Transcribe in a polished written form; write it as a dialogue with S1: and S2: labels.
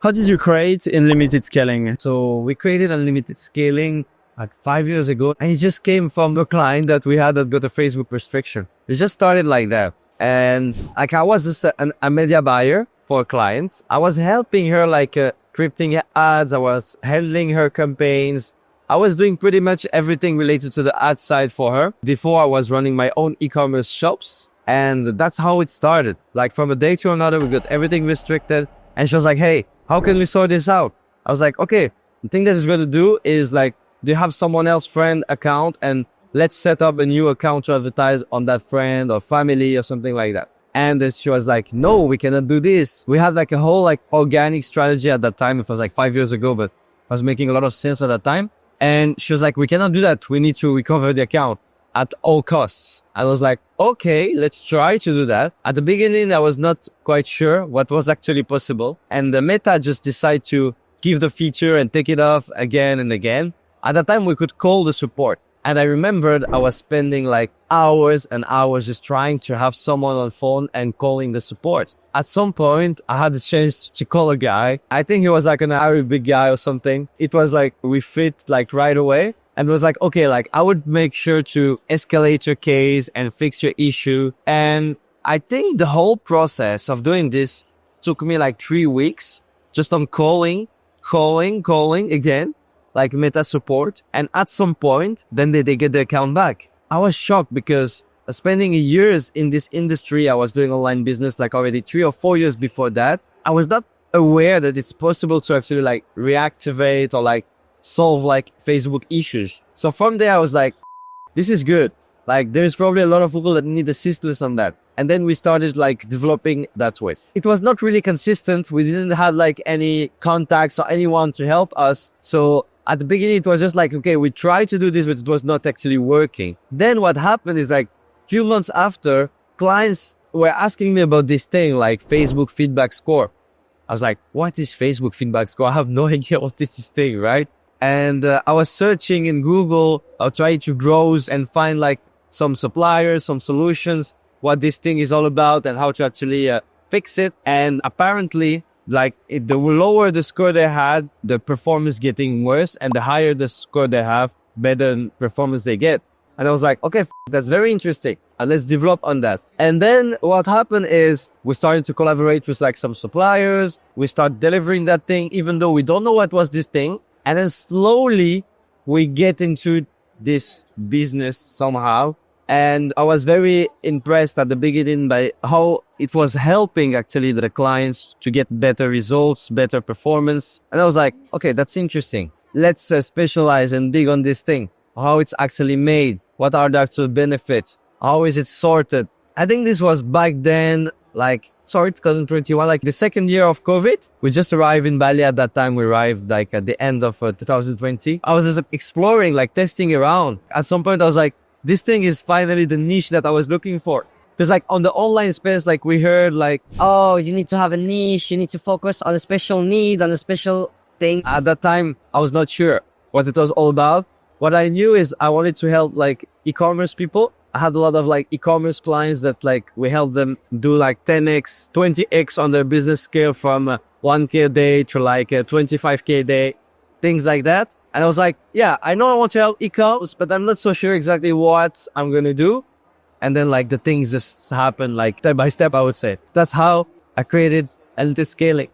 S1: How did you create unlimited scaling?
S2: So we created unlimited scaling like 5 years ago. And it just came from a client that we had that got a Facebook restriction. It just started like that. And like I was just a media buyer for clients. I was helping her scripting ads. I was handling her campaigns. I was doing pretty much everything related to the ad side for her. Before I was running my own e-commerce shops. And that's how it started. Like from a day to another, we got everything restricted. And she was like, hey, how can we sort this out? I was like, okay, the thing that is going to do is like, do you have someone else friend account and let's set up a new account to advertise on that friend or family or something like that. And then she was like, no, we cannot do this. We had like a whole like organic strategy at that time. It was like 5 years ago, but I was making a lot of sales at that time. And she was like, we cannot do that. We need to recover the account at all costs. I was like, okay, let's try to do that. At the beginning, I was not quite sure what was actually possible. And the Meta just decided to give the feature and take it off again and again. At that time, we could call the support. And I remembered I was spending like hours and hours just trying to have someone on phone and calling the support. At some point, I had the chance to call a guy. I think he was like an Arabic guy or something. It was like, we fit like right away. And was like, okay, like I would make sure to escalate your case and fix your issue. And I think the whole process of doing this took me like 3 weeks just on calling again, like Meta support. And at some point, then they get the account back. I was shocked because spending years in this industry, I was doing online business like already 3 or 4 years before that. I was not aware that it's possible to actually like reactivate or like solve like Facebook issues. So from there, I was like, this is good. Like there's probably a lot of people that need assistance on that. And then we started like developing that way. It was not really consistent. We didn't have like any contacts or anyone to help us. So at the beginning, it was just like, okay, we tried to do this, but it was not actually working. Then what happened is like few months after, clients were asking me about this thing like Facebook feedback score. I was like, what is Facebook feedback score? I have no idea what this is thing, right? And I was searching in Google, trying to browse and find like some suppliers, some solutions, what this thing is all about and how to actually fix it. And apparently, like the lower the score they had, the performance getting worse, and the higher the score they have, better performance they get. And I was like, okay, that's very interesting. And let's develop on that. And then what happened is we started to collaborate with like some suppliers. We start delivering that thing, even though we don't know what was this thing. And then slowly we get into this business somehow. And I was very impressed at the beginning by how it was helping actually the clients to get better results, better performance. And I was like, okay, that's interesting. Let's specialize and dig on this thing, how it's actually made. What are the actual benefits? How is it sorted? I think this was back then, 2021, like the second year of COVID. We just arrived in Bali at that time. We arrived like at the end of 2020. I was just exploring, like testing around. At some point, I was like, this thing is finally the niche that I was looking for. Because like on the online space, like we heard like,
S3: oh, you need to have a niche. You need to focus on a special need, on a special thing.
S2: At that time, I was not sure what it was all about. What I knew is I wanted to help like e-commerce people. I had a lot of like e-commerce clients that like we helped them do like 10x, 20x on their business scale from 1K a day to like 25K a day, things like that. And I was like, yeah, I know I want to help e-commerce, but I'm not so sure exactly what I'm going to do. And then like the things just happen like step by step, I would say. That's how I created Unlimited Scaling.